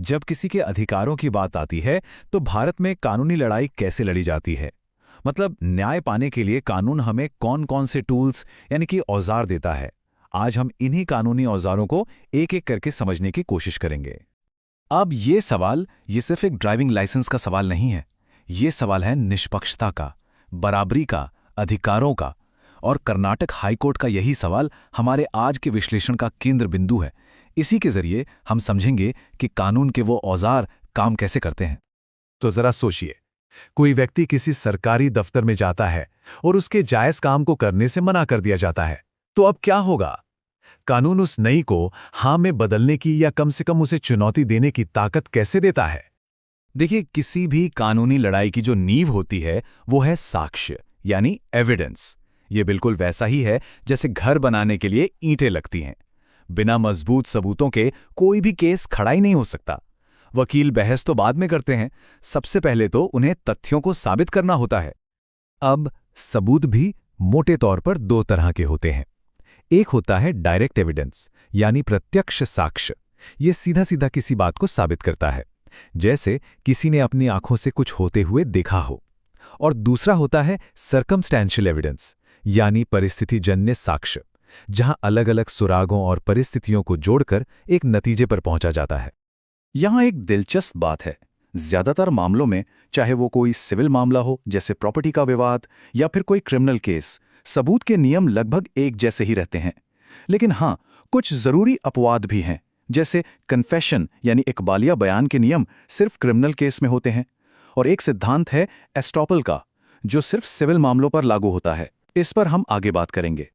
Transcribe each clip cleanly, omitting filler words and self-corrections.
जब किसी के अधिकारों की बात आती है तो भारत में कानूनी लड़ाई कैसे लड़ी जाती है। मतलब न्याय पाने के लिए कानून हमें कौन कौन से टूल्स यानी कि औजार देता है। आज हम इन्हीं कानूनी औजारों को एक एक करके समझने की कोशिश करेंगे। अब ये सिर्फ एक ड्राइविंग लाइसेंस का सवाल नहीं है। ये सवाल है निष्पक्षता का, बराबरी का, अधिकारों का। और कर्नाटक हाईकोर्ट का यही सवाल हमारे आज के विश्लेषण का केंद्र बिंदु है। इसी के जरिए हम समझेंगे कि कानून के वो औजार काम कैसे करते हैं। तो जरा सोचिए, कोई व्यक्ति किसी सरकारी दफ्तर में जाता है और उसके जायज काम को करने से मना कर दिया जाता है, तो अब क्या होगा? कानून उस नई को हाँ में बदलने की या कम से कम उसे चुनौती देने की ताकत कैसे देता है? देखिए, किसी भी कानूनी लड़ाई की जो नींव होती है वो है साक्ष्य यानी एविडेंस। ये बिल्कुल वैसा ही है जैसे घर बनाने के लिए ईंटें लगती हैं। बिना मजबूत सबूतों के कोई भी केस खड़ा ही नहीं हो सकता। वकील बहस तो बाद में करते हैं, सबसे पहले तो उन्हें तथ्यों को साबित करना होता है। अब सबूत भी मोटे तौर पर दो तरह के होते हैं। एक होता है डायरेक्ट एविडेंस यानी प्रत्यक्ष साक्ष्य। ये सीधा सीधा किसी बात को साबित करता है, जैसे किसी ने अपनी आंखों से कुछ होते हुए देखा हो। और दूसरा होता है सर्कमस्टेंशियल एविडेंस यानी परिस्थितिजन्य साक्ष्य, जहां अलग अलग सुरागों और परिस्थितियों को जोड़कर एक नतीजे पर पहुंचा जाता है। यहां एक दिलचस्प बात है, ज्यादातर मामलों में, चाहे वो कोई सिविल मामला हो जैसे प्रॉपर्टी का विवाद या फिर कोई क्रिमिनल केस, सबूत के नियम लगभग एक जैसे ही रहते हैं। लेकिन हां, कुछ जरूरी अपवाद भी हैं, जैसे कन्फेशन यानी इकबालिया बयान के नियम सिर्फ क्रिमिनल केस में होते हैं। और एक सिद्धांत है एस्टॉपल का, जो सिर्फ सिविल मामलों पर लागू होता है। इस पर हम आगे बात करेंगे।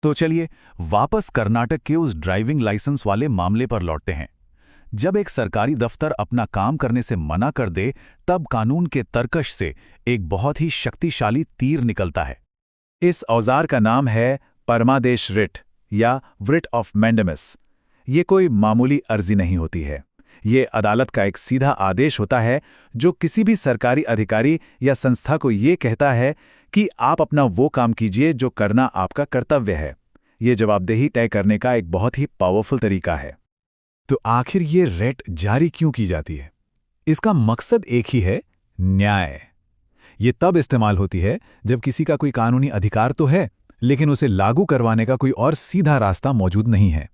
तो चलिए वापस कर्नाटक के उस ड्राइविंग लाइसेंस वाले मामले पर लौटते हैं। जब एक सरकारी दफ्तर अपना काम करने से मना कर दे, तब कानून के तरकश से एक बहुत ही शक्तिशाली तीर निकलता है। इस औजार का नाम है परमादेश रिट या वृट ऑफ मैंडेमस। ये कोई मामूली अर्जी नहीं होती है। ये अदालत का एक सीधा आदेश होता है जो किसी भी सरकारी अधिकारी या संस्था को ये कहता है कि आप अपना वो काम कीजिए जो करना आपका कर्तव्य है। ये जवाबदेही तय करने का एक बहुत ही पावरफुल तरीका है। तो आखिर ये रेट जारी क्यों की जाती है? इसका मकसद एक ही है, न्याय। ये तब इस्तेमाल होती है जब किसी का कोई कानूनी अधिकार तो है, लेकिन उसे लागू करवाने का कोई और सीधा रास्ता मौजूद नहीं है।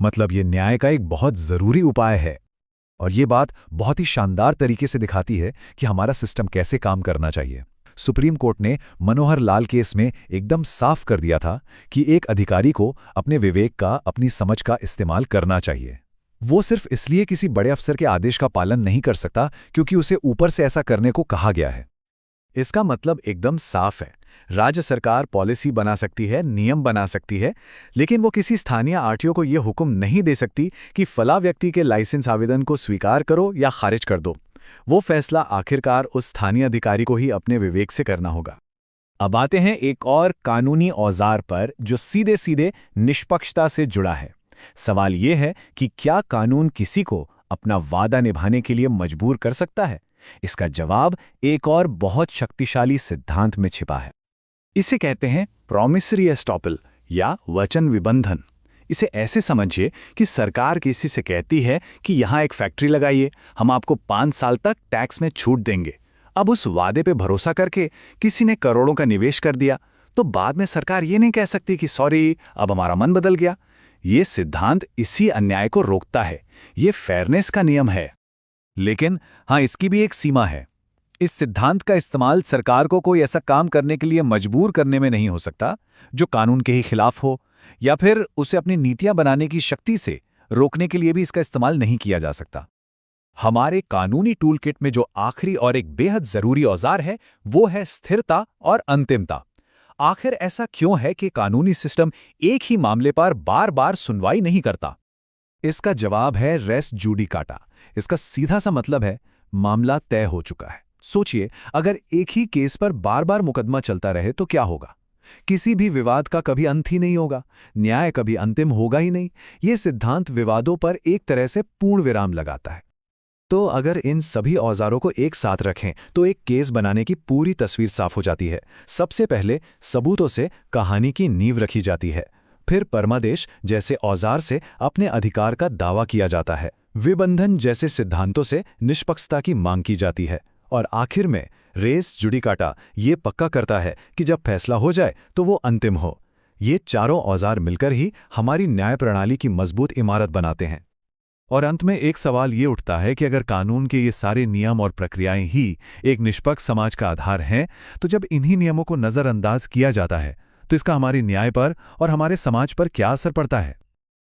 मतलब ये न्याय का एक बहुत जरूरी उपाय है। और ये बात बहुत ही शानदार तरीके से दिखाती है कि हमारा सिस्टम कैसे काम करना चाहिए। सुप्रीम कोर्ट ने मनोहर लाल केस में एकदम साफ कर दिया था कि एक अधिकारी को अपने विवेक का, अपनी समझ का इस्तेमाल करना चाहिए। वो सिर्फ इसलिए किसी बड़े अफसर के आदेश का पालन नहीं कर सकता क्योंकि उसे ऊपर से ऐसा करने को कहा गया है। इसका मतलब एकदम साफ है। राज्य सरकार पॉलिसी बना सकती है, नियम बना सकती है, लेकिन वो किसी स्थानीय आरटीओ को यह हुक्म नहीं दे सकती कि फला व्यक्ति के लाइसेंस आवेदन को स्वीकार करो या खारिज कर दो। वो फैसला आखिरकार उस स्थानीय अधिकारी को ही अपने विवेक से करना होगा। अब आते हैं एक और कानूनी औजार पर जो सीधे सीधे निष्पक्षता से जुड़ा है। सवाल यह है कि क्या कानून किसी को अपना वादा निभाने के लिए मजबूर कर सकता है? इसका जवाब एक और बहुत शक्तिशाली सिद्धांत में छिपा है। इसे कहते हैं प्रॉमिसरी एस्टॉपल या वचन विबंधन। इसे ऐसे समझिए कि सरकार किसी से कहती है कि यहां एक फैक्ट्री लगाइए, हम आपको 5 साल तक टैक्स में छूट देंगे। अब उस वादे पे भरोसा करके किसी ने करोड़ों का निवेश कर दिया, तो बाद में सरकार ये नहीं कह सकती कि सॉरी, अब हमारा मन बदल गया। ये सिद्धांत इसी अन्याय को रोकता है। ये फेयरनेस का नियम है। लेकिन हाँ, इसकी भी एक सीमा है। इस सिद्धांत का इस्तेमाल सरकार को कोई ऐसा काम करने के लिए मजबूर करने में नहीं हो सकता जो कानून के ही खिलाफ हो, या फिर उसे अपनी नीतियां बनाने की शक्ति से रोकने के लिए भी इसका इस्तेमाल नहीं किया जा सकता। हमारे कानूनी टूलकिट में जो आखिरी और एक बेहद जरूरी औजार है वो है स्थिरता और अंतिमता। आखिर ऐसा क्यों है कि कानूनी सिस्टम एक ही मामले पर बार बार सुनवाई नहीं करता? इसका जवाब है रेस जुडिकाटा। इसका सीधा सा मतलब है मामला तय हो चुका है। सोचिए, अगर एक ही केस पर बार बार मुकदमा चलता रहे तो क्या होगा? किसी भी विवाद का कभी अंत ही नहीं होगा, न्याय कभी अंतिम होगा ही नहीं। ये सिद्धांत विवादों पर एक तरह से पूर्ण विराम लगाता है। तो अगर इन सभी औजारों को एक साथ रखें तो एक केस बनाने की पूरी तस्वीर साफ हो जाती है। सबसे पहले सबूतों से कहानी की नींव रखी जाती है। फिर परमादेश जैसे औजार से अपने अधिकार का दावा किया जाता है। विबंधन जैसे सिद्धांतों से निष्पक्षता की मांग की जाती है। और आखिर में रेस जुडिकाटा ये पक्का करता है कि जब फैसला हो जाए तो वो अंतिम हो। ये चारों औजार मिलकर ही हमारी न्याय प्रणाली की मजबूत इमारत बनाते हैं। और अंत में एक सवाल ये उठता है कि अगर कानून के ये सारे नियम और प्रक्रियाएं ही एक निष्पक्ष समाज का आधार हैं, तो जब इन्हीं नियमों को नज़रअंदाज किया जाता है तो इसका हमारे न्याय पर और हमारे समाज पर क्या असर पड़ता है?